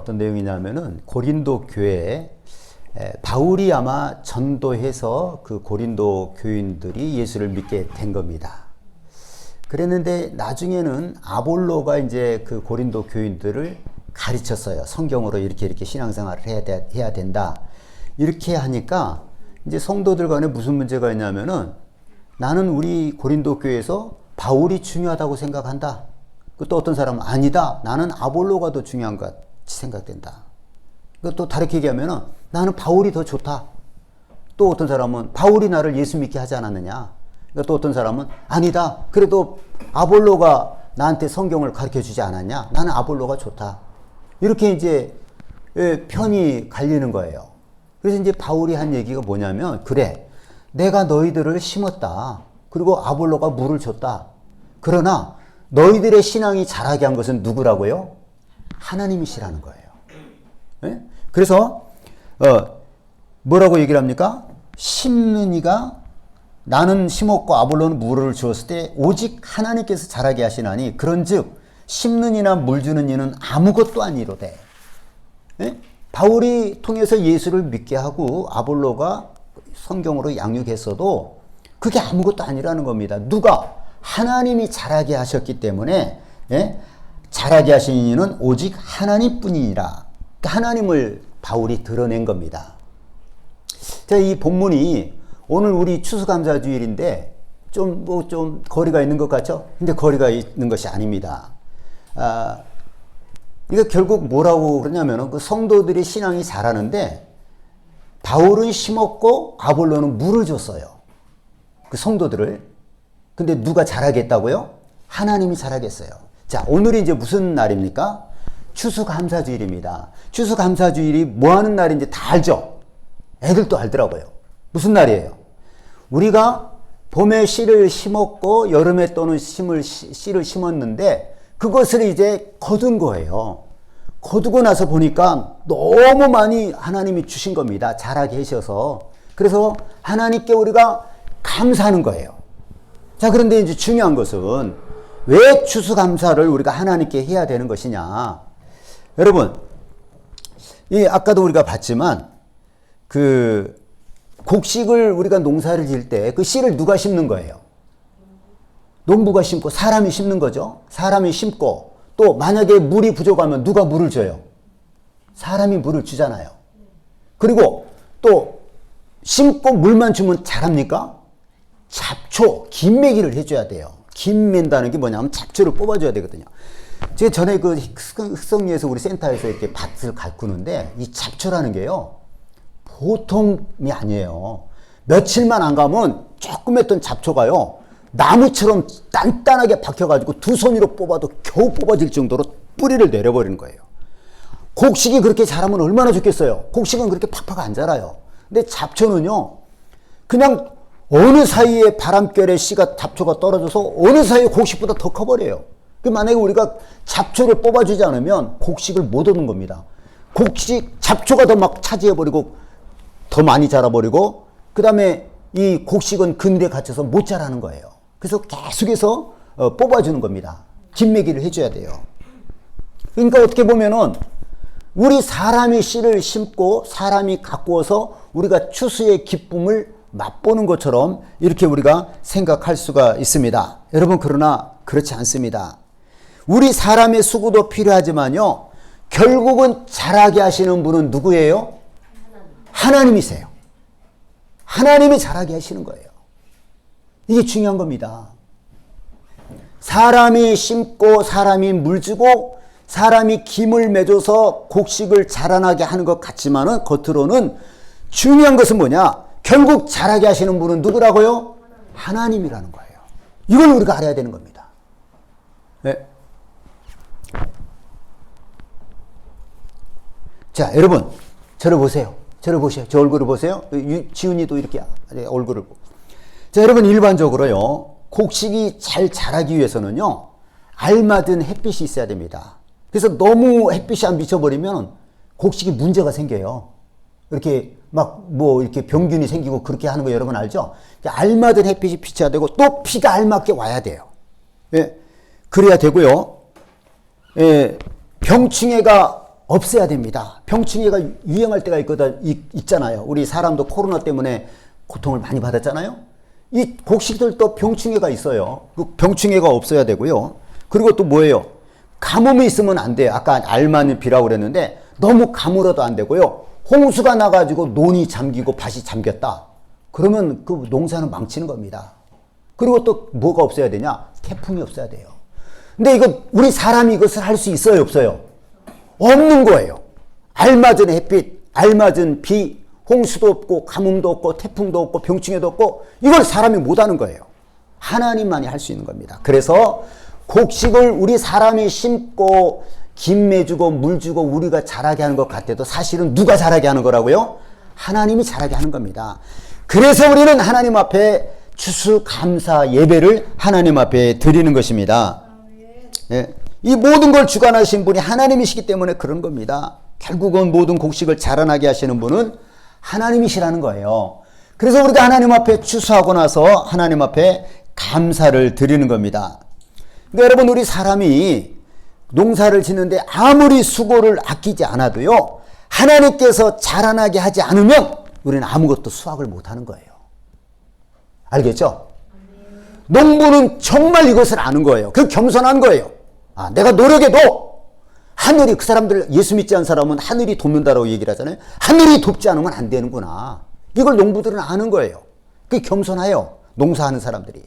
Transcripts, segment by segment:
어떤 내용이냐면은 고린도 교회에 바울이 아마 전도해서 그 고린도 교인들이 예수를 믿게 된 겁니다. 그랬는데 나중에는 아볼로가 이제 그 고린도 교인들을 가르쳤어요. 성경으로 이렇게 신앙생활을 해야 된다. 이렇게 하니까 이제 성도들 간에 무슨 문제가 있냐면은 나는 우리 고린도 교회에서 바울이 중요하다고 생각한다. 또 어떤 사람은 아니다. 나는 아볼로가 더 중요한 것 같이 생각된다. 또 다르게 얘기하면은 나는 바울이 더 좋다. 또 어떤 사람은 바울이 나를 예수 믿게 하지 않았느냐. 또 어떤 사람은 아니다. 그래도 아볼로가 나한테 성경을 가르쳐 주지 않았냐. 나는 아볼로가 좋다. 이렇게 이제 편이 갈리는 거예요. 그래서 이제 바울이 한 얘기가 뭐냐면 그래 내가 너희들을 심었다. 그리고 아볼로가 물을 줬다. 그러나 너희들의 신앙이 자라게 한 것은 누구라고요? 하나님이시라는 거예요. 네? 그래서 뭐라고 얘기를 합니까? 심는 이가 나는 심었고 아볼로는 물을 주었을 때 오직 하나님께서 자라게 하시나니 그런즉 심는 이나 물 주는 이는 아무것도 아니로되. 네? 바울이 통해서 예수를 믿게 하고 아볼로가 성경으로 양육했어도 그게 아무것도 아니라는 겁니다. 누가? 하나님이 자라게 하셨기 때문에 자라게 하신 이는 오직 하나님뿐이니라. 하나님을 바울이 드러낸 겁니다. 자, 이 본문이 오늘 우리 추수감사주일인데 좀 거리가 있는 것 같죠? 근데 거리가 있는 것이 아닙니다. 이거 결국 뭐라고 그러냐면은 그 성도들의 신앙이 자라는데 바울은 심었고 아볼로는 물을 줬어요. 그 성도들을. 근데 누가 자라겠다고요? 하나님이 자라겠어요. 자, 오늘이 이제 무슨 날입니까? 추수감사주일입니다. 추수감사주일이 뭐 하는 날인지 다 알죠? 애들도 알더라고요. 무슨 날이에요? 우리가 봄에 씨를 심었고 여름에 또는 씨를 심었는데 그것을 이제 거둔 거예요. 거두고 나서 보니까 너무 많이 하나님이 주신 겁니다. 자라게 하셔서. 그래서 하나님께 우리가 감사하는 거예요. 자, 그런데 이제 중요한 것은 왜 추수감사를 우리가 하나님께 해야 되는 것이냐. 여러분, 아까도 우리가 봤지만 그 곡식을 우리가 농사를 지을 때 그 씨를 누가 심는 거예요? 농부가 심고 사람이 심는 거죠. 사람이 심고 또 만약에 물이 부족하면 누가 물을 줘요? 사람이 물을 주잖아요. 그리고 또 심고 물만 주면 자랍니까? 잡초, 김매기를 해줘야 돼요. 김맨다는 게 뭐냐면 잡초를 뽑아줘야 되거든요. 제가 전에 그 흑성리에서 우리 센터에서 이렇게 밭을 가꾸는데 이 잡초라는 게요. 보통이 아니에요. 며칠만 안 가면 조금 했던 잡초가요. 나무처럼 단단하게 박혀가지고 두 손으로 뽑아도 겨우 뽑아질 정도로 뿌리를 내려버리는 거예요. 곡식이 그렇게 자라면 얼마나 좋겠어요. 곡식은 그렇게 팍팍 안 자라요. 근데 잡초는요. 그냥 어느 사이에 바람결에 씨가 잡초가 떨어져서 어느 사이에 곡식보다 더 커버려요. 만약에 우리가 잡초를 뽑아주지 않으면 곡식을 못 얻는 겁니다. 잡초가 더 막 차지해버리고 더 많이 자라버리고 그 다음에 이 곡식은 그늘에 갇혀서 못 자라는 거예요. 그래서 계속해서 뽑아주는 겁니다. 김매기를 해줘야 돼요. 그러니까 어떻게 보면은 우리 사람이 씨를 심고 사람이 가꾸어서 우리가 추수의 기쁨을 맛보는 것처럼 이렇게 우리가 생각할 수가 있습니다. 여러분, 그러나 그렇지 않습니다. 우리 사람의 수고도 필요하지만요. 결국은 자라게 하시는 분은 누구예요? 하나님이세요. 하나님이 자라게 하시는 거예요. 이게 중요한 겁니다. 사람이 심고 사람이 물주고 사람이 김을 맺어서 곡식을 자라나게 하는 것 같지만은 겉으로는 중요한 것은 뭐냐? 결국 자라게 하시는 분은 누구라고요? 하나님이라는 거예요. 이걸 우리가 알아야 되는 겁니다. 네. 자, 여러분, 저를 보세요. 저를 보세요. 저 얼굴을 보세요. 지훈이도 이렇게 얼굴을 보고. 자, 여러분, 일반적으로요. 곡식이 잘 자라기 위해서는요. 알맞은 햇빛이 있어야 됩니다. 그래서 너무 햇빛이 안 비춰버리면 곡식이 문제가 생겨요. 이렇게 이렇게 병균이 생기고 그렇게 하는 거 여러분 알죠? 알맞은 햇빛이 비쳐야 되고 또 비가 알맞게 와야 돼요. 예. 그래야 되고요. 예. 병충해가 없애야 됩니다. 병충해가 유행할 때가 있잖아요. 우리 사람도 코로나 때문에 고통을 많이 받았잖아요. 이 곡식들도 병충해가 있어요. 그 병충해가 없어야 되고요. 그리고 또 뭐예요? 가뭄이 있으면 안 돼요. 아까 알맞은 비라고 그랬는데 너무 가물어도 안 되고요. 홍수가 나가지고 논이 잠기고 밭이 잠겼다. 그러면 그 농사는 망치는 겁니다. 그리고 또 뭐가 없어야 되냐? 태풍이 없어야 돼요. 근데 이거 우리 사람이 이것을 할 수 있어요, 없어요? 없는 거예요. 알맞은 햇빛, 알맞은 비, 홍수도 없고 가뭄도 없고 태풍도 없고 병충해도 없고 이걸 사람이 못하는 거예요. 하나님만이 할 수 있는 겁니다. 그래서 곡식을 우리 사람이 심고 김매주고 물주고 우리가 자라게 하는 것 같아도 사실은 누가 자라게 하는 거라고요? 하나님이 자라게 하는 겁니다. 그래서 우리는 하나님 앞에 추수감사 예배를 하나님 앞에 드리는 것입니다. 예. 이 모든 걸 주관하신 분이 하나님이시기 때문에 그런 겁니다. 결국은 모든 곡식을 자라나게 하시는 분은 하나님이시라는 거예요. 그래서 우리가 하나님 앞에 추수하고 나서 하나님 앞에 감사를 드리는 겁니다. 그러니까 여러분, 우리 사람이 농사를 짓는데 아무리 수고를 아끼지 않아도요, 하나님께서 자라나게 하지 않으면 우리는 아무것도 수확을 못하는 거예요. 알겠죠? 농부는 정말 이것을 아는 거예요. 그 겸손한 거예요. 아, 내가 노력해도 하늘이, 그 사람들, 예수 믿지 않은 사람은 하늘이 돕는다라고 얘기를 하잖아요. 하늘이 돕지 않으면 안 되는구나. 이걸 농부들은 아는 거예요. 그게 겸손해요. 농사하는 사람들이.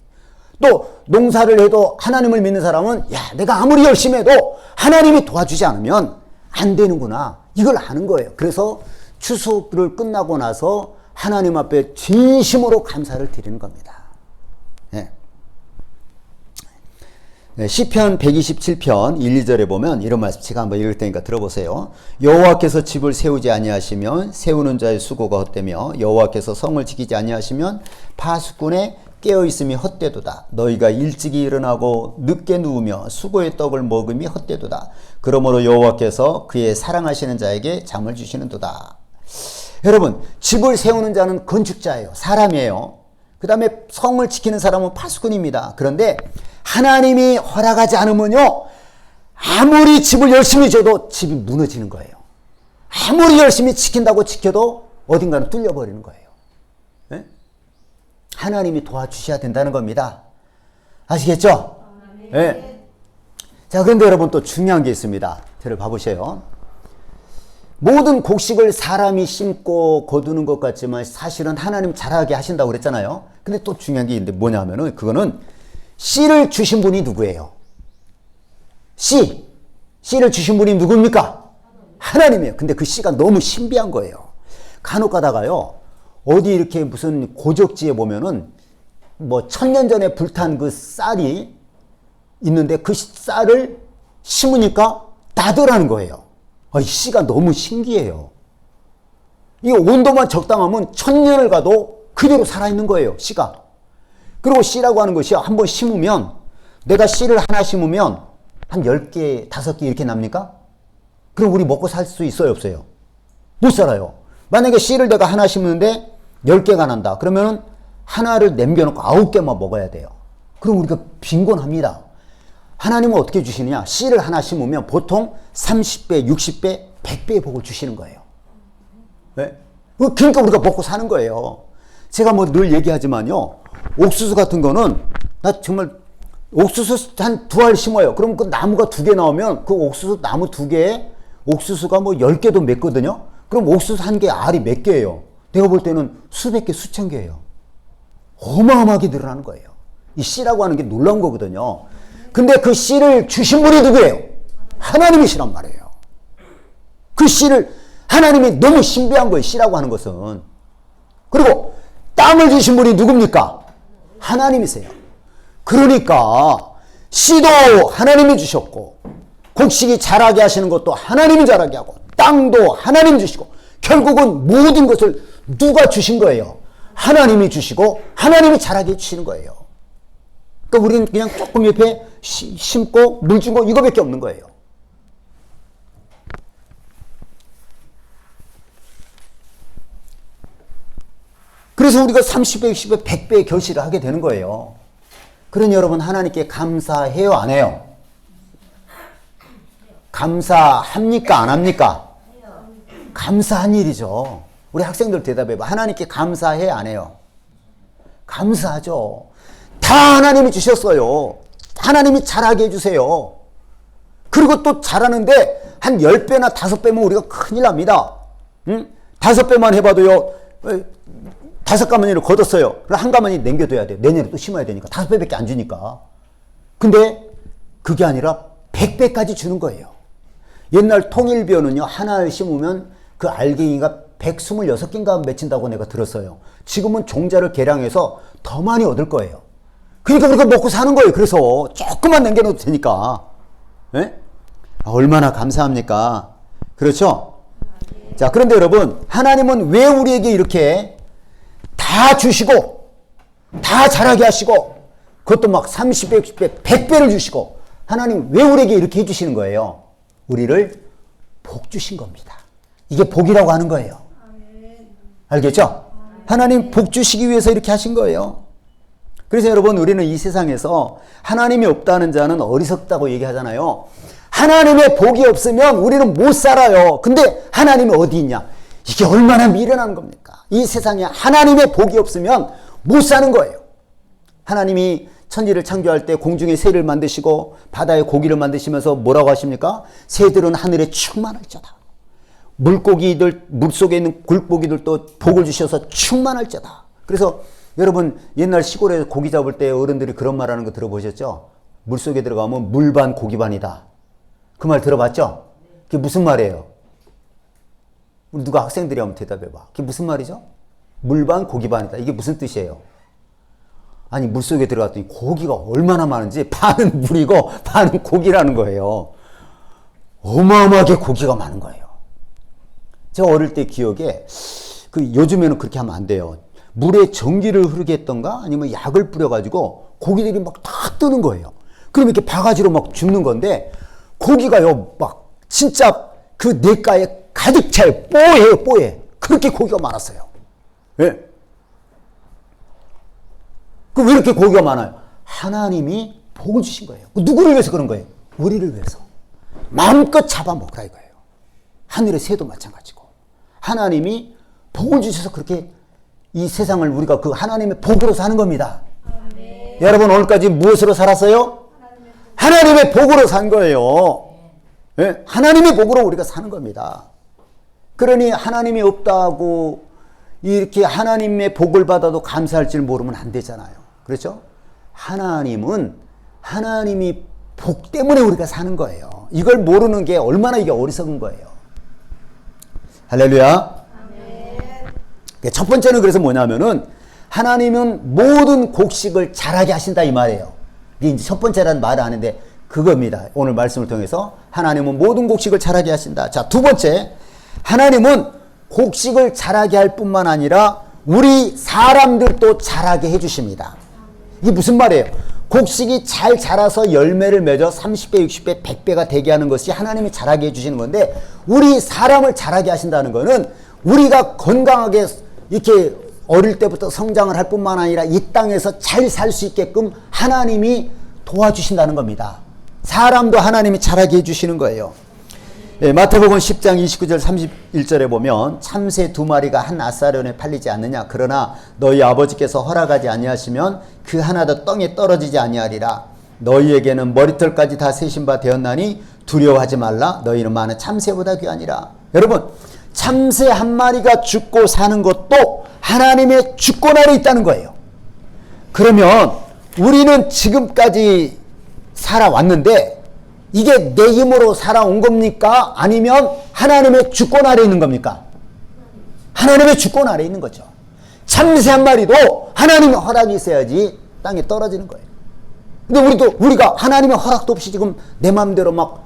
또 농사를 해도 하나님을 믿는 사람은 야, 내가 아무리 열심히 해도 하나님이 도와주지 않으면 안 되는구나. 이걸 아는 거예요. 그래서 추수를 끝나고 나서 하나님 앞에 진심으로 감사를 드리는 겁니다. 네. 네, 시편 127편 1, 2절에 보면 이런 말씀 제가 한번 읽을 테니까 들어보세요. 여호와께서 집을 세우지 아니하시면 세우는 자의 수고가 헛되며 여호와께서 성을 지키지 아니하시면 파수꾼의 깨어있음이 헛되도다. 너희가 일찍이 일어나고 늦게 누우며 수고의 떡을 먹음이 헛되도다. 그러므로 여호와께서 그의 사랑하시는 자에게 잠을 주시는도다. 여러분, 집을 세우는 자는 건축자예요. 사람이에요. 그 다음에 성을 지키는 사람은 파수꾼입니다. 그런데 하나님이 허락하지 않으면요, 아무리 집을 열심히 줘도 집이 무너지는 거예요. 아무리 열심히 지킨다고 지켜도 어딘가는 뚫려버리는 거예요. 네? 하나님이 도와주셔야 된다는 겁니다. 아시겠죠? 네. 자, 그런데 여러분 또 중요한 게 있습니다. 저를 봐보세요. 모든 곡식을 사람이 심고 거두는 것 같지만 사실은 하나님 자라게 하신다고 그랬잖아요. 근데 또 중요한 게 있는데 뭐냐면은 그거는 씨를 주신 분이 누구예요? 씨를 주신 분이 누굽니까? 하나님이에요. 근데 그 씨가 너무 신비한 거예요. 간혹 가다가요, 어디 이렇게 무슨 고적지에 보면은 뭐 1000년 전에 불탄 그 쌀이 있는데 그 쌀을 심으니까 나더라는 거예요. 이 씨가 너무 신기해요. 이 온도만 적당하면 1000년을 가도 그대로 살아있는 거예요, 씨가. 그리고 씨라고 하는 것이 한번 심으면, 내가 씨를 하나 심으면 한 10개, 5개 이렇게 납니까? 그럼 우리 먹고 살 수 있어요, 없어요? 못 살아요. 만약에 씨를 내가 하나 심는데 10개가 난다. 그러면은 하나를 남겨놓고 9개만 먹어야 돼요. 그럼 우리가 빈곤합니다. 하나님은 어떻게 주시느냐? 씨를 하나 심으면 보통 30배, 60배, 100배의 복을 주시는 거예요. 네? 그러니까 우리가 먹고 사는 거예요. 제가 뭐 늘 얘기하지만요, 옥수수 같은 거는 나 정말 옥수수 한 2알 심어요. 그럼 그 나무가 2개 나오면 그 옥수수 나무 2개에 옥수수가 뭐 10개도 맺거든요. 그럼 옥수수 한 개 알이 몇 개예요? 내가 볼 때는 수백 개, 수천 개예요. 어마어마하게 늘어나는 거예요. 이 씨라고 하는 게 놀라운 거거든요. 근데 그 씨를 주신 분이 누구예요? 하나님이시란 말이에요. 그 씨를, 하나님이 너무 신비한 거예요, 씨라고 하는 것은. 그리고 땅을 주신 분이 누굽니까? 하나님이세요. 그러니까 씨도 하나님이 주셨고, 곡식이 자라게 하시는 것도 하나님이 자라게 하고, 땅도 하나님이 주시고, 결국은 모든 것을 누가 주신 거예요? 하나님이 주시고 하나님이 자라게 해주시는 거예요. 그러니까 우리는 그냥 조금 옆에 심고 물 준 거 이거밖에 없는 거예요. 그래서 우리가 30배, 60배, 100배의 결실을 하게 되는 거예요. 그러니 여러분, 하나님께 감사해요, 안 해요? 감사합니까? 안 합니까? 감사한 일이죠. 우리 학생들 대답해봐. 하나님께 감사해? 안 해요? 감사하죠. 다 하나님이 주셨어요. 하나님이 잘하게 해주세요. 그리고 또 잘하는데 한 10배나 5배면 우리가 큰일 납니다. 응? 5배만 해봐도요. 5가마니를 걷었어요. 그럼 한 가마니 남겨둬야 돼요. 내년에 또 심어야 되니까. 5배밖에 안 주니까. 근데 그게 아니라 100배까지 주는 거예요. 옛날 통일비어는요. 하나를 심으면 그 알갱이가 126개인가 맺힌다고 내가 들었어요. 지금은 종자를 개량해서 더 많이 얻을 거예요. 그러니까 우리가 먹고 사는 거예요. 그래서 조금만 남겨놓어도 되니까. 네? 얼마나 감사합니까? 그렇죠? 자, 그런데 여러분, 하나님은 왜 우리에게 이렇게 다 주시고, 다 잘하게 하시고, 그것도 막 30배, 60배, 100배를 주시고, 하나님 왜 우리에게 이렇게 해주시는 거예요? 우리를 복 주신 겁니다. 이게 복이라고 하는 거예요. 알겠죠? 하나님 복 주시기 위해서 이렇게 하신 거예요. 그래서 여러분, 우리는 이 세상에서 하나님이 없다는 자는 어리석다고 얘기하잖아요. 하나님의 복이 없으면 우리는 못 살아요. 근데 하나님이 어디 있냐? 이게 얼마나 미련한 겁니까? 이 세상에 하나님의 복이 없으면 못 사는 거예요. 하나님이 천지를 창조할 때 공중에 새를 만드시고 바다에 고기를 만드시면서 뭐라고 하십니까? 새들은 하늘에 충만할지어다. 물고기들, 물속에 있는 굴고기들도 복을 주셔서 충만할지어다. 그래서 여러분, 옛날 시골에 고기 잡을 때 어른들이 그런 말 하는 거 들어보셨죠? 물속에 들어가면 물반 고기반이다. 그 말 들어봤죠? 그게 무슨 말이에요? 우리 누가 학생들이 한번 대답해봐. 그게 무슨 말이죠? 물반 고기반이다. 이게 무슨 뜻이에요? 아니, 물속에 들어갔더니 고기가 얼마나 많은지 반은 물이고 반은 고기라는 거예요. 어마어마하게 고기가 많은 거예요. 제가 어릴 때 기억에 요즘에는 그렇게 하면 안 돼요. 물에 전기를 흐르게 했던가 아니면 약을 뿌려가지고 고기들이 막 다 뜨는 거예요. 그럼 이렇게 바가지로 막 죽는 건데 고기가요 막 진짜 그 냇가에 가득 차요. 뽀예요, 뽀예. 그렇게 고기가 많았어요. 예. 왜 이렇게 고기가 많아요? 하나님이 복을 주신 거예요. 누구를 위해서 그런 거예요? 우리를 위해서. 마음껏 잡아먹으라 이거예요. 하늘의 새도 마찬가지고. 하나님이 복을 주셔서 그렇게 이 세상을 우리가 그 하나님의 복으로 사는 겁니다. 네. 여러분, 오늘까지 무엇으로 살았어요? 하나님의 복으로 산 거예요. 네? 하나님의 복으로 우리가 사는 겁니다. 그러니 하나님이 없다고 이렇게 하나님의 복을 받아도 감사할 줄 모르면 안 되잖아요. 그렇죠? 하나님은 하나님이 복 때문에 우리가 사는 거예요. 이걸 모르는 게 얼마나 이게 어리석은 거예요. 할렐루야. 첫 번째는 그래서 뭐냐면은 하나님은 모든 곡식을 자라게 하신다 이 말이에요. 이게 이제 첫 번째라는 말을 하는데 그겁니다. 오늘 말씀을 통해서 하나님은 모든 곡식을 자라게 하신다. 자, 두 번째, 하나님은 곡식을 자라게 할 뿐만 아니라 우리 사람들도 자라게 해주십니다. 이게 무슨 말이에요? 곡식이 잘 자라서 열매를 맺어 30배, 60배, 100배가 되게 하는 것이 하나님이 자라게 해주시는 건데 우리 사람을 자라게 하신다는 거는 우리가 건강하게 이렇게 어릴 때부터 성장을 할 뿐만 아니라 이 땅에서 잘 살 수 있게끔 하나님이 도와주신다는 겁니다. 사람도 하나님이 자라게 해주시는 거예요. 예, 마태복음 10장 29절 31절에 보면 참새 2마리가 한 아사련에 팔리지 않느냐. 그러나 너희 아버지께서 허락하지 아니하시면 그 하나도 땅에 떨어지지 아니하리라. 너희에게는 머리털까지 다 세신 바 되었나니 두려워하지 말라. 너희는 많은 참새보다 귀하니라. 여러분, 참새 한 마리가 죽고 사는 것도 하나님의 주권 아래 있다는 거예요. 그러면 우리는 지금까지 살아왔는데 이게 내 힘으로 살아온 겁니까? 아니면 하나님의 주권 아래 있는 겁니까? 하나님의 주권 아래 있는 거죠. 참새 한 마리도 하나님의 허락이 있어야지 땅에 떨어지는 거예요. 근데 우리가 하나님의 허락도 없이 지금 내 마음대로 막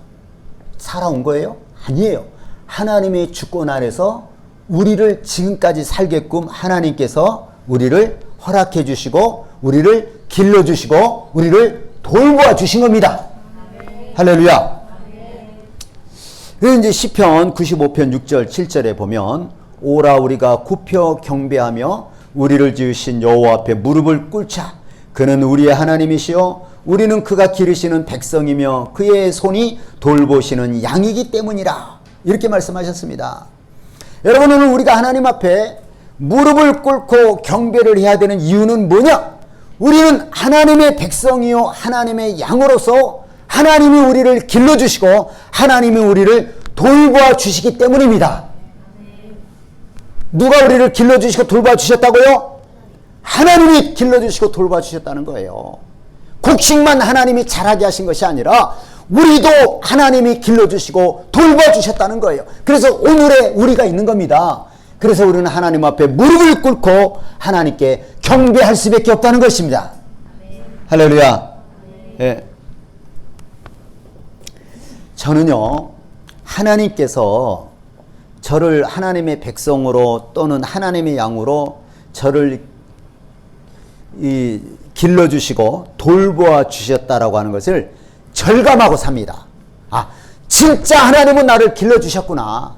살아온 거예요? 아니에요. 하나님의 주권 아래서 우리를 지금까지 살게끔 하나님께서 우리를 허락해 주시고 우리를 길러주시고 우리를 돌보아 주신 겁니다. 할렐루야. 그래서 이제 시편 95편 6절 7절에 보면 오라 우리가 굽혀 경배하며 우리를 지으신 여호와 앞에 무릎을 꿇자. 그는 우리의 하나님이시요 우리는 그가 기르시는 백성이며 그의 손이 돌보시는 양이기 때문이라. 이렇게 말씀하셨습니다. 여러분, 오늘 우리가 하나님 앞에 무릎을 꿇고 경배를 해야 되는 이유는 뭐냐? 우리는 하나님의 백성이요 하나님의 양으로서 하나님이 우리를 길러주시고 하나님이 우리를 돌보아주시기 때문입니다. 누가 우리를 길러주시고 돌봐주셨다고요? 하나님이 길러주시고 돌봐주셨다는 거예요. 곡식만 하나님이 자라게 하신 것이 아니라 우리도 하나님이 길러주시고 돌봐주셨다는 거예요. 그래서 오늘의 우리가 있는 겁니다. 그래서 우리는 하나님 앞에 무릎을 꿇고 하나님께 경배할 수밖에 없다는 것입니다. 할렐루야. 예. 저는요, 하나님께서 저를 하나님의 백성으로 또는 하나님의 양으로 저를 길러주시고 돌보아 주셨다라고 하는 것을 절감하고 삽니다. 아, 진짜 하나님은 나를 길러주셨구나.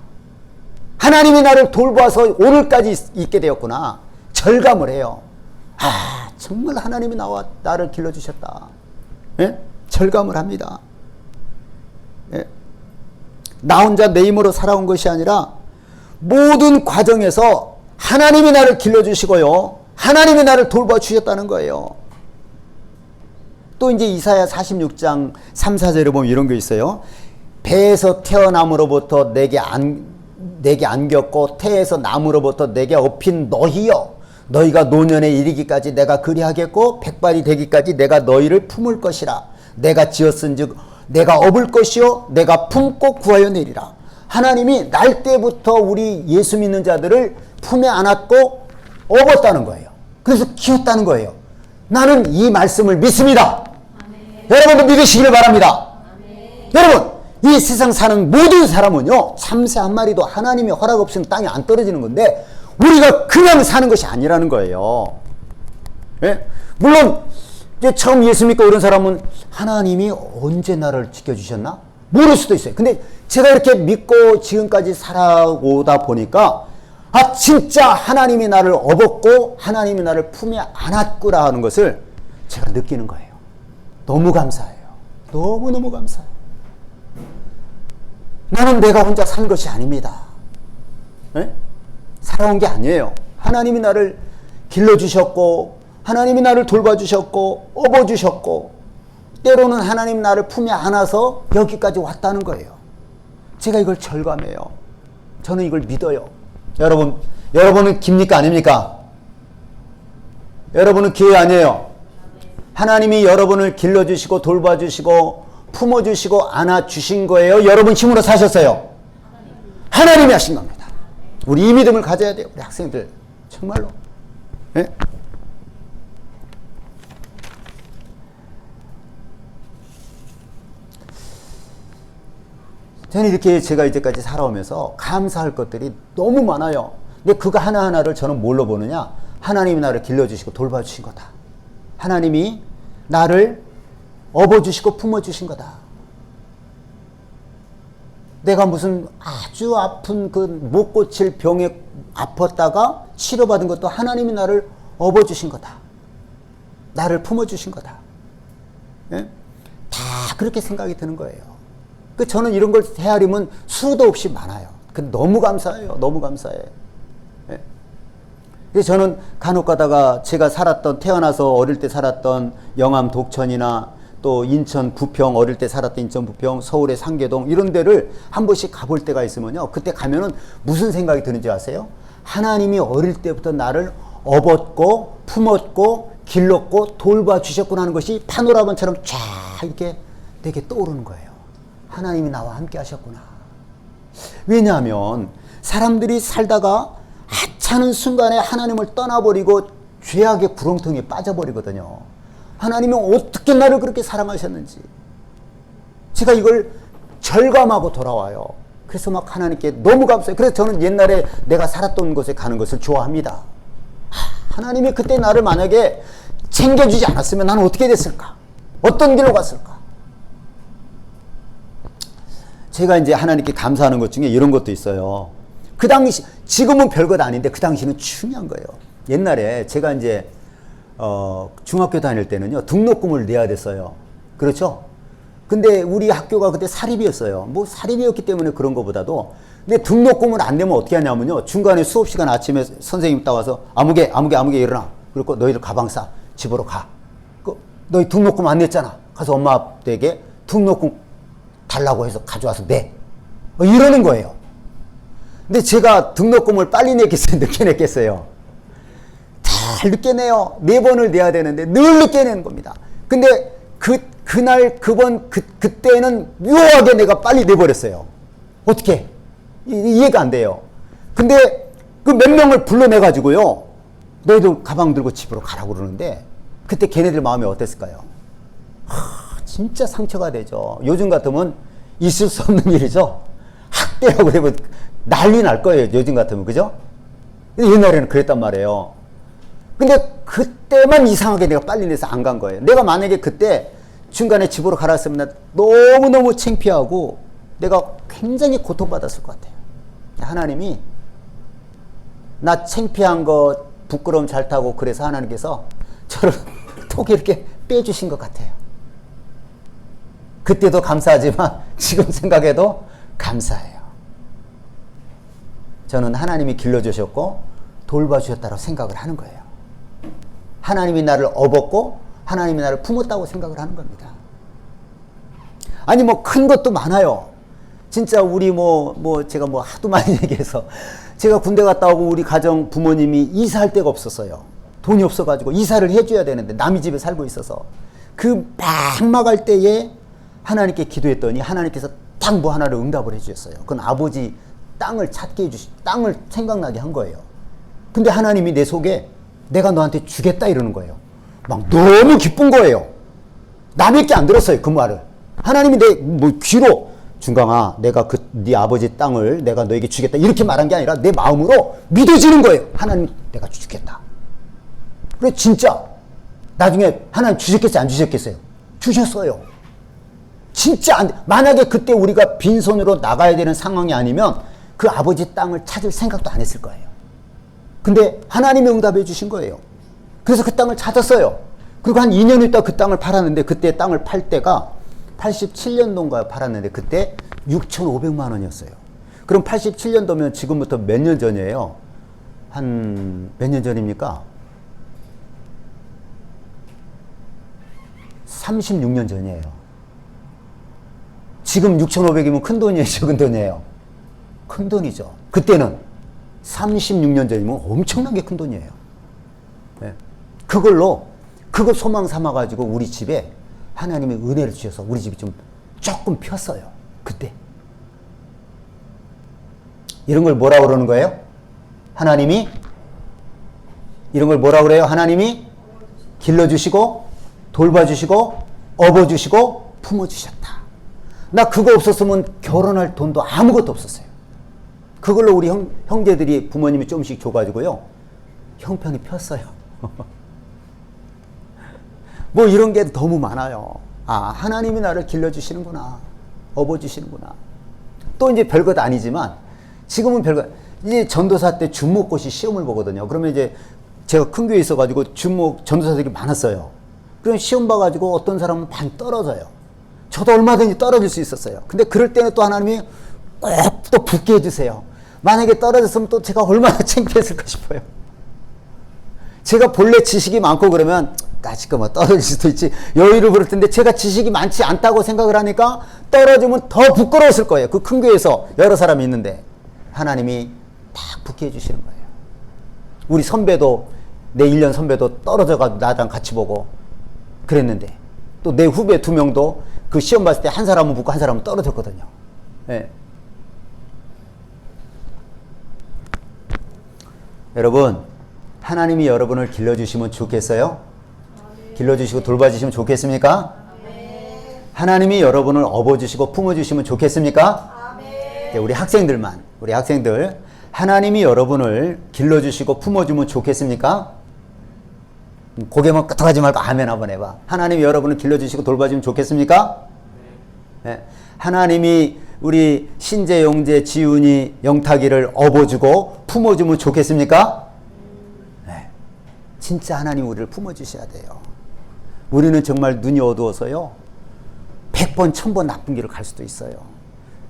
하나님이 나를 돌보아서 오늘까지 있게 되었구나. 절감을 해요. 아, 정말 하나님이 나를 길러주셨다. 예? 절감을 합니다. 예? 나 혼자 내 힘으로 살아온 것이 아니라 모든 과정에서 하나님이 나를 길러주시고요. 하나님이 나를 돌봐주셨다는 거예요. 또 이제 이사야 46장 3, 4절에 보면 이런 게 있어요. 배에서 태어남으로부터 내게 안겼고 태에서 남으로부터 내게 업힌 너희여, 너희가 노년에 이르기까지 내가 그리하겠고 백발이 되기까지 내가 너희를 품을 것이라. 내가 지었은즉 내가 업을 것이요 내가 품고 구하여 내리라. 하나님이 날 때부터 우리 예수 믿는 자들을 품에 안았고 업었다는 거예요. 그래서 키웠다는 거예요. 나는 이 말씀을 믿습니다. 아멘. 여러분도 믿으시길 바랍니다. 아멘. 여러분, 이 세상 사는 모든 사람은요, 참새 한 마리도 하나님의 허락 없이는 땅에 안 떨어지는 건데 우리가 그냥 사는 것이 아니라는 거예요. 예? 물론 이제 처음 예수 믿고 이런 사람은 하나님이 언제 나를 지켜주셨나? 모를 수도 있어요. 근데 제가 이렇게 믿고 지금까지 살아오다 보니까 아, 진짜 하나님이 나를 업었고 하나님이 나를 품에 안았구나 하는 것을 제가 느끼는 거예요. 너무 감사해요. 너무너무 감사해요. 나는 내가 혼자 산 것이 아닙니다. 네? 살아온 게 아니에요. 하나님이 나를 길러주셨고 하나님이 나를 돌봐주셨고 업어주셨고 때로는 하나님 나를 품에 안아서 여기까지 왔다는 거예요. 제가 이걸 절감해요. 저는 이걸 믿어요. 여러분은 깁니까 아닙니까? 여러분은 기회 아니에요. 하나님이 여러분을 길러주시고 돌봐주시고 품어주시고 안아주신 거예요. 여러분 힘으로 사셨어요. 하나님이 하신 겁니다. 우리 이 믿음을 가져야 돼요. 우리 학생들 정말로. 네? 저는 이렇게 제가 이제까지 살아오면서 감사할 것들이 너무 많아요. 근데 그거 하나하나를 저는 뭘로 보느냐? 하나님이 나를 길러주시고 돌봐주신 거다. 하나님이 나를 업어주시고 품어주신 거다. 내가 무슨 아주 아픈 그 못 고칠 병에 아팠다가 치료받은 것도 하나님이 나를 업어주신 거다. 나를 품어주신 거다. 예? 다 그렇게 생각이 드는 거예요. 저는 이런 걸 헤아리면 수도 없이 많아요. 너무 감사해요. 너무 감사해. 예? 그래서 저는 간혹 가다가 제가 태어나서 어릴 때 살았던 영암 독천이나 또 인천 부평, 어릴 때 살았던 인천 부평, 서울의 상계동 이런 데를 한 번씩 가볼 때가 있으면요. 그때 가면은 무슨 생각이 드는지 아세요? 하나님이 어릴 때부터 나를 업었고 품었고 길렀고 돌봐주셨구나 하는 것이 파노라마처럼 쫙 이렇게 내게 떠오르는 거예요. 하나님이 나와 함께 하셨구나. 왜냐하면 사람들이 살다가 하찮은 순간에 하나님을 떠나버리고 죄악의 구렁텅이에 빠져버리거든요. 하나님이 어떻게 나를 그렇게 사랑하셨는지 제가 이걸 절감하고 돌아와요. 그래서 막 하나님께 너무 감사해요. 그래서 저는 옛날에 내가 살았던 곳에 가는 것을 좋아합니다. 하나님이 그때 나를 만약에 챙겨주지 않았으면 나는 어떻게 됐을까? 어떤 길로 갔을까? 제가 이제 하나님께 감사하는 것 중에 이런 것도 있어요. 지금은 별것 아닌데 그 당시는 중요한 거예요. 옛날에 제가 이제 중학교 다닐 때는요, 등록금을 내야 됐어요. 그렇죠? 근데 우리 학교가 그때 사립이었어요. 뭐 사립이었기 때문에 그런 것보다도, 근데 등록금을 안 내면 어떻게 하냐면요, 중간에 수업 시간 아침에 선생님 따와서 아무개 일어나. 그리고 너희들 가방 싸. 집으로 가. 너희 등록금 안 냈잖아. 가서 엄마 아빠에게 등록금 달라고 해서 가져와서 내. 이러는 거예요. 근데 제가 등록금을 빨리 냈겠어요? 늦게 냈겠어요? 잘 늦게 내요. 4번을 내야 되는데 늘 늦게 내는 겁니다. 근데 그때는 묘하게 내가 빨리 내버렸어요. 어떻게? 이해가 안 돼요. 근데 그 몇 명을 불러내가지고요, 너희들 가방 들고 집으로 가라고 그러는데, 그때 걔네들 마음이 어땠을까요? 진짜 상처가 되죠. 요즘 같으면 있을 수 없는 일이죠. 학대라고 되면 난리 날 거예요. 요즘 같으면. 그죠? 옛날에는 그랬단 말이에요. 근데 그때만 이상하게 내가 빨리 내서 안 간 거예요. 내가 만약에 그때 중간에 집으로 가라 했으면 너무너무 창피하고 내가 굉장히 고통받았을 것 같아요. 하나님이 나 창피한 거, 부끄러움 잘 타고, 그래서 하나님께서 저를 톡 이렇게 빼주신 것 같아요. 그때도 감사하지만 지금 생각해도 감사해요. 저는 하나님이 길러주셨고 돌봐주셨다고 생각을 하는 거예요. 하나님이 나를 업었고 하나님이 나를 품었다고 생각을 하는 겁니다. 아니 뭐 큰 것도 많아요. 진짜 우리 제가 하도 많이 얘기해서, 제가 군대 갔다 오고 우리 가정 부모님이 이사할 데가 없었어요. 돈이 없어가지고 이사를 해줘야 되는데 남의 집에 살고 있어서, 그 막막할 때에 하나님께 기도했더니 하나님께서 딱 뭐 하나를 응답을 해주셨어요. 그건 아버지 땅을 찾게 땅을 생각나게 한 거예요. 근데 하나님이 내 속에 내가 너한테 주겠다 이러는 거예요. 막 너무 기쁜 거예요. 남의 안 들었어요, 그 말을. 하나님이 내 귀로, 준강아, 내가 네 아버지 땅을 내가 너에게 주겠다 이렇게 말한 게 아니라 내 마음으로 믿어지는 거예요. 하나님 내가 주겠다. 그래 진짜 나중에 하나님 주셨겠어요, 안 주셨겠어요? 주셨어요. 진짜 만약에 그때 우리가 빈손으로 나가야 되는 상황이 아니면 그 아버지 땅을 찾을 생각도 안 했을 거예요. 근데 하나님이 응답해 주신 거예요. 그래서 그 땅을 찾았어요. 그리고 한 2년 있다 그 땅을 팔았는데, 그때 땅을 팔 때가 87년도인가요? 팔았는데 그때 6,500만 원이었어요. 그럼 87년도면 지금부터 몇 년 전이에요? 한 몇 년 전입니까? 36년 전이에요. 지금 6,500이면 큰 돈이에요, 적은 돈이에요? 큰 돈이죠. 그때는 36년 전이면 엄청나게 큰 돈이에요. 네. 그걸 소망 삼아가지고 우리 집에 하나님의 은혜를 주셔서 우리 집이 좀 조금 폈어요. 그때. 이런 걸 뭐라고 그러는 거예요? 하나님이 이런 걸 뭐라고 그래요? 하나님이 길러주시고 돌봐주시고 업어주시고 품어주셨다. 나 그거 없었으면 결혼할 돈도 아무것도 없었어요. 그걸로 우리 형제들이 부모님이 조금씩 줘가지고요, 형편이 폈어요. 뭐 이런 게 너무 많아요. 하나님이 나를 길러주시는구나, 업어주시는구나. 또 이제 별것 아니지만 지금은 별것, 이제 전도사 때 준목고시 시험을 보거든요. 그러면 이제 제가 큰 교회에 있어가지고 전도사들이 많았어요. 그럼 시험 봐가지고 어떤 사람은 많이 떨어져요. 저도 얼마든지 떨어질 수 있었어요. 근데 그럴 때는 또 하나님이 꼭 또 붙게 해주세요. 만약에 떨어졌으면 또 제가 얼마나 창피했을까 싶어요. 제가 본래 지식이 많고 그러면 까짓거 뭐 떨어질 수도 있지 여유를 부를 텐데, 제가 지식이 많지 않다고 생각을 하니까 떨어지면 더 부끄러웠을 거예요. 그 큰 교회에서 여러 사람이 있는데 하나님이 딱 붙게 해주시는 거예요. 우리 선배도, 내 1년 선배도 떨어져가지고 나랑 같이 보고 그랬는데, 또 내 후배 2명도 그 시험 봤을 때 한 사람은 붙고 한 사람은 떨어졌거든요. 네. 여러분, 하나님이 여러분을 길러주시면 좋겠어요? 길러주시고 돌봐주시면 좋겠습니까? 하나님이 여러분을 업어주시고 품어주시면 좋겠습니까? 우리 학생들, 하나님이 여러분을 길러주시고 품어주면 좋겠습니까? 고개만 끄덕하지 말고 아멘 한번 해봐. 하나님이 여러분을 길러주시고 돌봐주면 좋겠습니까? 네. 하나님이 우리 신재, 용재, 지훈이, 영탁이를 업어주고 품어주면 좋겠습니까? 네. 진짜 하나님 우리를 품어주셔야 돼요. 우리는 정말 눈이 어두워서요 100번 1000번 나쁜 길을 갈 수도 있어요.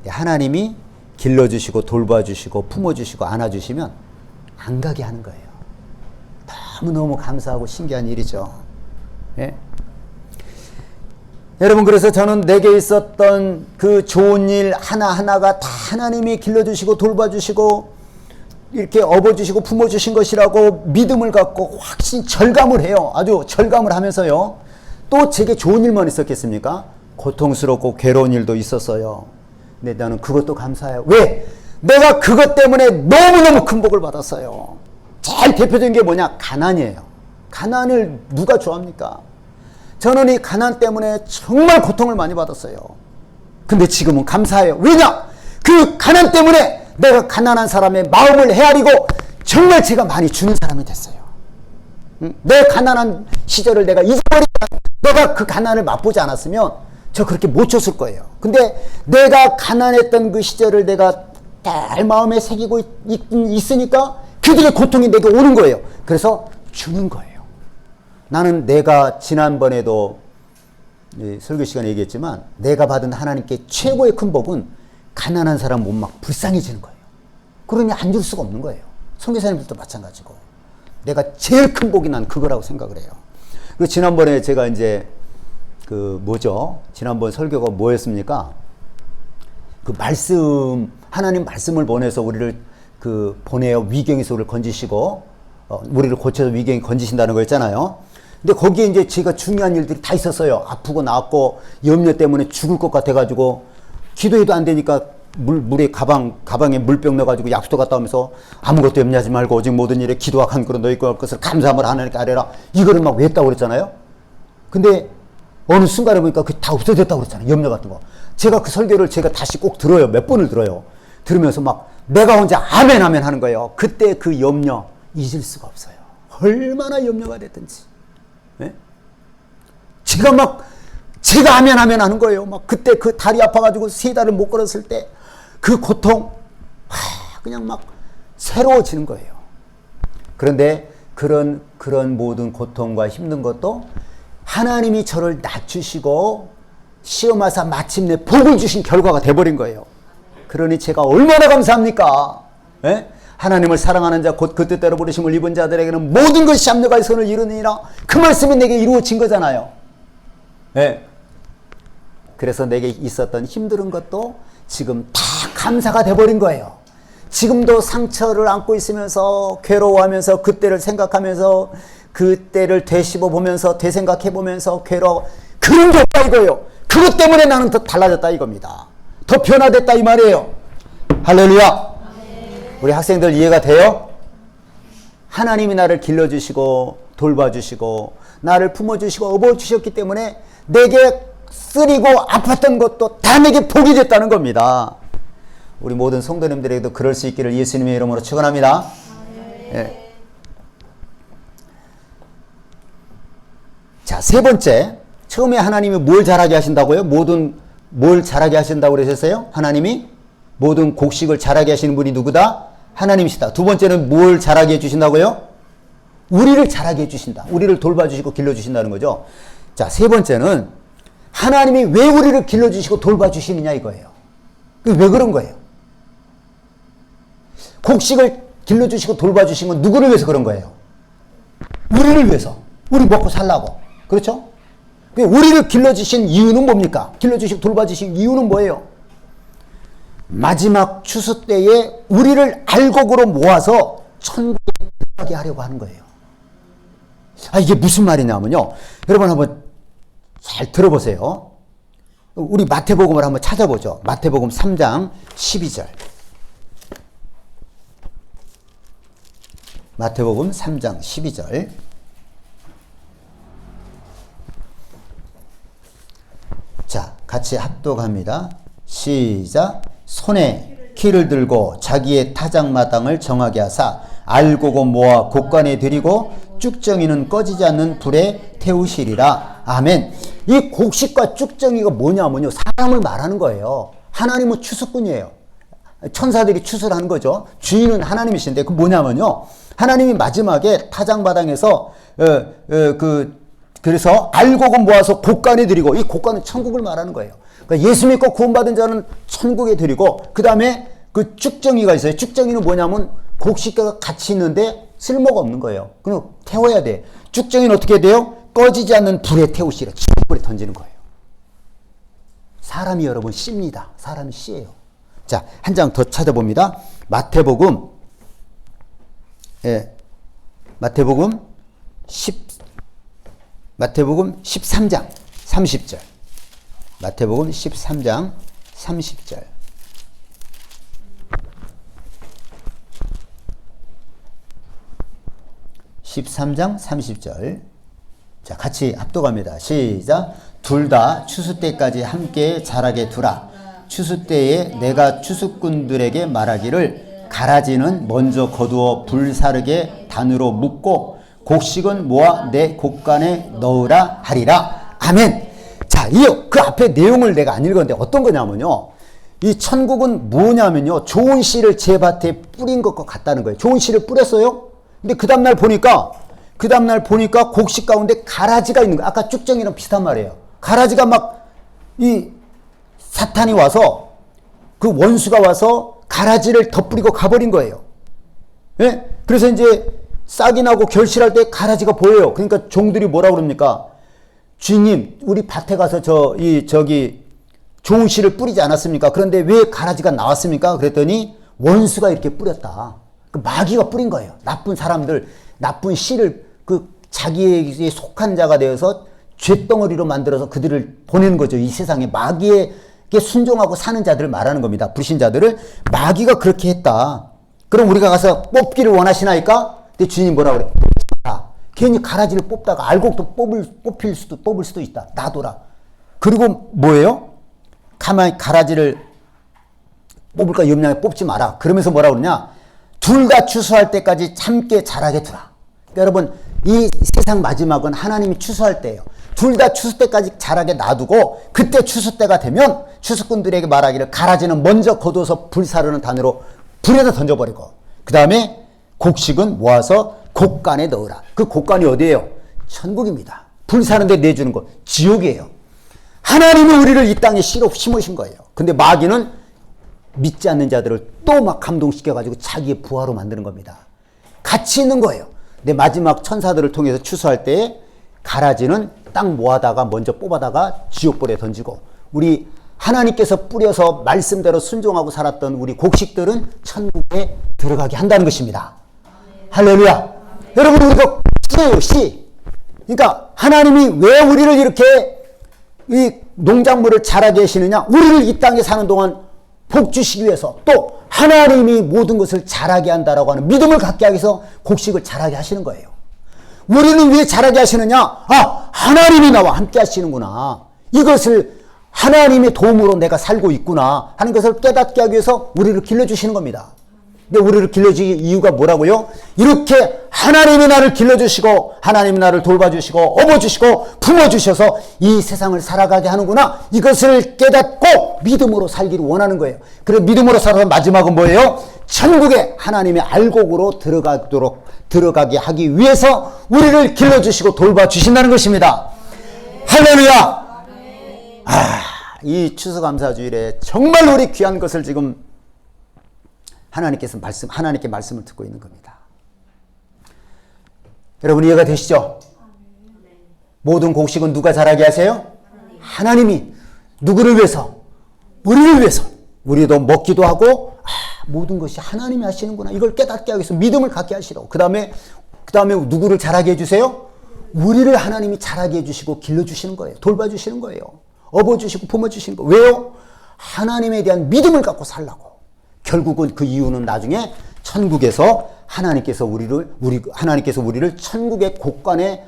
하나님이 길러주시고 돌봐주시고 품어주시고 안아주시면 안 가게 하는 거예요. 너무너무 감사하고 신기한 일이죠. 예? 여러분, 그래서 저는 내게 있었던 그 좋은 일 하나하나가 다 하나님이 길러주시고 돌봐주시고 이렇게 업어주시고 품어주신 것이라고 믿음을 갖고 확신 절감을 해요. 아주 절감을 하면서요. 또 제게 좋은 일만 있었겠습니까? 고통스럽고 괴로운 일도 있었어요. 근데 나는 그것도 감사해요. 왜? 내가 그것 때문에 너무너무 큰 복을 받았어요. 제일 대표적인 게 뭐냐? 가난이에요. 가난을 누가 좋아합니까? 저는 이 가난 때문에 정말 고통을 많이 받았어요. 근데 지금은 감사해요. 왜냐? 그 가난 때문에 내가 가난한 사람의 마음을 헤아리고 정말 제가 많이 주는 사람이 됐어요. 내 가난한 시절을 내가 잊어버리면 내가 그 가난을 맛보지 않았으면 저 그렇게 못 줬을 거예요. 근데 내가 가난했던 그 시절을 내가 잘 마음에 새기고 있으니까 그들의 고통이 내게 오는 거예요. 그래서 주는 거예요. 나는 내가 지난번에도 설교 시간에 얘기했지만 내가 받은 하나님께 최고의 큰 복은 가난한 사람 몸 막 불쌍해지는 거예요. 그러니 안 줄 수가 없는 거예요. 선교사님들도 마찬가지고. 내가 제일 큰 복이 난 그거라고 생각을 해요. 그리고 지난번에 제가 이제 지난번 설교가 뭐였습니까? 그 말씀, 하나님 말씀을 보내서 우리를 보내어 위경에서 우리를 건지시고, 우리를 고쳐서 위경에 건지신다는 거였잖아요. 근데 거기에 이제 제가 중요한 일들이 다 있었어요. 아프고 나았고, 염려 때문에 죽을 것 같아가지고, 기도해도 안 되니까 물에 가방에 물병 넣어가지고 약수도 갔다 오면서 아무것도 염려하지 말고 오직 모든 일에 기도와 간구로 너희 것을 감사함을 하나님께 아뢰라. 이거를 막 외웠다고 그랬잖아요. 근데 어느 순간에 보니까 그게 다 없어졌다고 그랬잖아요. 염려 같은 거. 제가 그 설교를 제가 다시 꼭 들어요. 몇 번을 들어요. 들으면서 막 내가 혼자 아멘 아멘 하는 거예요. 그때 그 염려 잊을 수가 없어요. 얼마나 염려가 됐든지. 네? 제가 아멘 아멘 하는 거예요. 막 그때 그 다리 아파가지고 3달을 못 걸었을 때 그 고통 그냥 막 새로워지는 거예요. 그런데 그런 모든 고통과 힘든 것도 하나님이 저를 낮추시고 시험하사 마침내 복을 주신 결과가 돼버린 거예요. 그러니 제가 얼마나 감사합니까? 예? 하나님을 사랑하는 자 곧 그 뜻대로 부르심을 입은 자들에게는 모든 것이 합력하여 선을 이루느니라. 그 말씀이 내게 이루어진 거잖아요. 예? 그래서 내게 있었던 힘든 것도 지금 다 감사가 돼버린 거예요. 지금도 상처를 안고 있으면서 괴로워하면서 그때를 생각하면서 그때를 되씹어 보면서 되생각해 보면서 괴로워 그런 게 없다 이거예요. 그것 때문에 나는 더 달라졌다 이겁니다. 더 변화됐다 이 말이에요. 할렐루야. 우리 학생들 이해가 돼요? 하나님이 나를 길러주시고 돌봐주시고 나를 품어주시고 업어주셨기 때문에 내게 쓰리고 아팠던 것도 다 내게 복이 됐다는 겁니다. 우리 모든 성도님들에게도 그럴 수 있기를 예수님의 이름으로 축원합니다. 예. 자, 세 번째. 처음에 하나님이 뭘 잘하게 하신다고요? 뭘 잘하게 하신다고 그러셨어요? 하나님이 모든 곡식을 잘하게 하시는 분이 누구다? 하나님이시다. 두 번째는 뭘 잘하게 해주신다고요? 우리를 잘하게 해주신다. 우리를 돌봐주시고 길러주신다는 거죠. 자, 세 번째는 하나님이 왜 우리를 길러주시고 돌봐주시느냐 이거예요. 왜 그런 거예요? 곡식을 길러주시고 돌봐주신 건 누구를 위해서 그런 거예요? 우리를 위해서. 우리 먹고 살라고. 그렇죠? 우리를 길러주신 이유는 뭡니까? 길러주시고 돌봐주신 이유는 뭐예요? 마지막 추수 때에 우리를 알곡으로 모아서 천국에 들어가게 하려고 하는 거예요. 이게 무슨 말이냐면요. 여러분 한번 잘 들어보세요. 우리 마태복음을 한번 찾아보죠. 마태복음 3장 12절. 마태복음 3장 12절. 자, 같이 합독합니다. 시작. 손에 키를 들고 자기의 타작마당을 정하게 하사 알곡을 모아 곡간에 들이고 쭉정이는 꺼지지 않는 불에 태우시리라. 아멘. 이 곡식과 쭉정이가 뭐냐면요. 사람을 말하는 거예요. 하나님은 추수꾼이에요. 천사들이 추수를 하는 거죠. 주인은 하나님이신데 그 뭐냐면요. 하나님이 마지막에 타작마당에서 그래서 알곡은 모아서 곡간에 드리고, 이 곡간은 천국을 말하는 거예요. 그러니까 예수 믿고 구원받은 자는 천국에 드리고, 그 다음에 그 쭉정이가 있어요. 쭉정이는 뭐냐면 곡식과 같이 있는데 쓸모가 없는 거예요. 그럼 태워야 돼. 쭉정이는 어떻게 돼요? 꺼지지 않는 불에 태우시라. 불에 던지는 거예요. 사람이 여러분 씨입니다. 사람이 씨예요. 자, 한 장 더 찾아봅니다. 마태복음 13장 30절. 마태복음 13장 30절. 자, 같이 합독합니다. 시작. 둘 다 추수 때까지 함께 자라게 두라. 추수 때에 내가 추수꾼들에게 말하기를 가라지는 먼저 거두어 불사르게 단으로 묶고 곡식은 모아 내 곡간에 넣으라 하리라. 아멘. 자, 이어 그 앞에 내용을 내가 안 읽었는데 어떤 거냐면요. 이 천국은 뭐냐면요. 좋은 씨를 제 밭에 뿌린 것과 같다는 거예요. 좋은 씨를 뿌렸어요. 근데 그 다음날 보니까 곡식 가운데 가라지가 있는 거예요. 아까 쭉정이랑 비슷한 말이에요. 가라지가 막 이 사탄이 와서 그 원수가 와서 가라지를 덧뿌리고 가버린 거예요. 예? 그래서 이제 싹이 나고 결실할 때 가라지가 보여요. 그러니까 종들이 뭐라 그럽니까? 주인님, 우리 밭에 가서 저기 좋은 씨를 뿌리지 않았습니까? 그런데 왜 가라지가 나왔습니까? 그랬더니 원수가 이렇게 뿌렸다. 그 마귀가 뿌린 거예요. 나쁜 사람들, 나쁜 씨를 그 자기에게 속한 자가 되어서 쇳덩어리로 만들어서 그들을 보내는 거죠. 이 세상에 마귀에게 순종하고 사는 자들을 말하는 겁니다. 불신자들을. 마귀가 그렇게 했다. 그럼 우리가 가서 뽑기를 원하시나이까? 근데 주인이 뭐라 그래? 괜히 가라지를 뽑다가 알곡도 뽑을 수도 있다. 놔둬라. 그리고 뭐예요? 가만히 가라지를 뽑을까 염량에 뽑지 마라. 그러면서 뭐라 그러냐? 둘 다 추수할 때까지 함께 자라게 두라. 그러니까 여러분, 이 세상 마지막은 하나님이 추수할 때예요. 둘 다 추수 때까지 자라게 놔두고 그때 추수 때가 되면 추수꾼들에게 말하기를 가라지는 먼저 거둬서 불사르는 단으로 불에다 던져버리고, 그 다음에 곡식은 모아서 곡간에 넣으라. 그 곡간이 어디예요? 천국입니다. 불사르는 데 내주는 것, 지옥이에요. 하나님이 우리를 이 땅에 씨로 심으신 거예요. 근데 마귀는 믿지 않는 자들을 또 막 감동시켜가지고 자기의 부하로 만드는 겁니다. 같이 있는 거예요. 근데 마지막 천사들을 통해서 추수할 때에 가라지는 땅 모아다가 먼저 뽑아다가 지옥불에 던지고, 우리 하나님께서 뿌려서 말씀대로 순종하고 살았던 우리 곡식들은 천국에 들어가게 한다는 것입니다. 할렐루야. 여러분, 우리가 씨예요, 씨. 그러니까 하나님이 왜 우리를 이렇게 이 농작물을 자라게 하시느냐? 우리를 이 땅에 사는 동안 복 주시기 위해서, 또 하나님이 모든 것을 자라게 한다라고 하는 믿음을 갖게 하기 위해서 곡식을 자라게 하시는 거예요. 우리는 왜 자라게 하시느냐? 아, 하나님이 나와 함께 하시는구나. 이것을 하나님의 도움으로 내가 살고 있구나 하는 것을 깨닫게 하기 위해서 우리를 길러주시는 겁니다. 근데 우리를 길러주기 이유가 뭐라고요? 이렇게 하나님이 나를 길러주시고 하나님이 나를 돌봐주시고 업어주시고 품어주셔서 이 세상을 살아가게 하는구나, 이것을 깨닫고 믿음으로 살기를 원하는 거예요. 그래서 믿음으로 살아서 마지막은 뭐예요? 천국에 하나님의 알곡으로 들어가게 하기 위해서 우리를 길러주시고 돌봐주신다는 것입니다. 할렐루야. 이 추수감사주일에 정말 우리 귀한 것을 지금 하나님께 말씀을 듣고 있는 겁니다. 여러분, 이해가 되시죠? 모든 곡식은 누가 자라게 하세요? 하나님이. 누구를 위해서? 우리를 위해서. 우리도 먹기도 하고, 모든 것이 하나님이 하시는구나, 이걸 깨닫게 하기 위해서 믿음을 갖게 하시라고. 그 다음에 누구를 자라게 해주세요? 우리를 하나님이 자라게 해주시고 길러주시는 거예요. 돌봐주시는 거예요. 업어주시고 품어주시는 거예요. 왜요? 하나님에 대한 믿음을 갖고 살라고. 결국은 그 이유는 나중에 천국에서 하나님께서 우리를 천국의 곡간에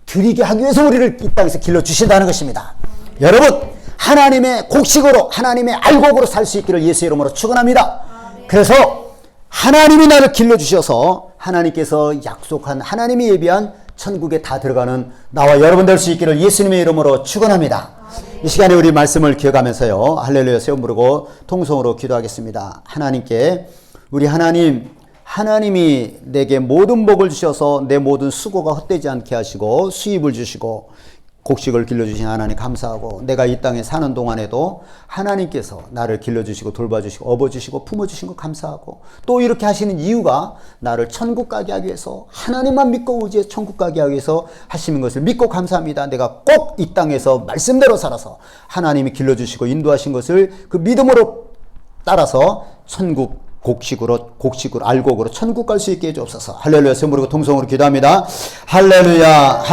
드리게 하기 위해서 우리를 이 땅에서 길러주신다는 것입니다. 여러분, 하나님의 곡식으로, 하나님의 알곡으로 살 수 있기를 예수의 이름으로 축원합니다. 그래서 하나님이 나를 길러주셔서 하나님께서 약속한, 하나님이 예비한 천국에 다 들어가는 나와 여러분 될 수 있기를 예수님의 이름으로 축원합니다. 이 시간에 우리 말씀을 기억하면서요. 할렐루야 세움 부르고 통성으로 기도하겠습니다. 하나님께 우리 하나님이 내게 모든 복을 주셔서 내 모든 수고가 헛되지 않게 하시고 수입을 주시고 곡식을 길러주신 하나님 감사하고 내가 이 땅에 사는 동안에도 하나님께서 나를 길러주시고 돌봐주시고 업어주시고 품어주신 것 감사하고 또 이렇게 하시는 이유가 나를 천국 가게 하기 위해서 하나님만 믿고 의지해 천국 가게 하기 위해서 하시는 것을 믿고 감사합니다. 내가 꼭 이 땅에서 말씀대로 살아서 하나님이 길러주시고 인도하신 것을 그 믿음으로 따라서 천국 곡식으로 알곡으로 천국 갈 수 있게 해주옵소서. 할렐루야 세움 부르고 통성으로 기도합니다. 할렐루야.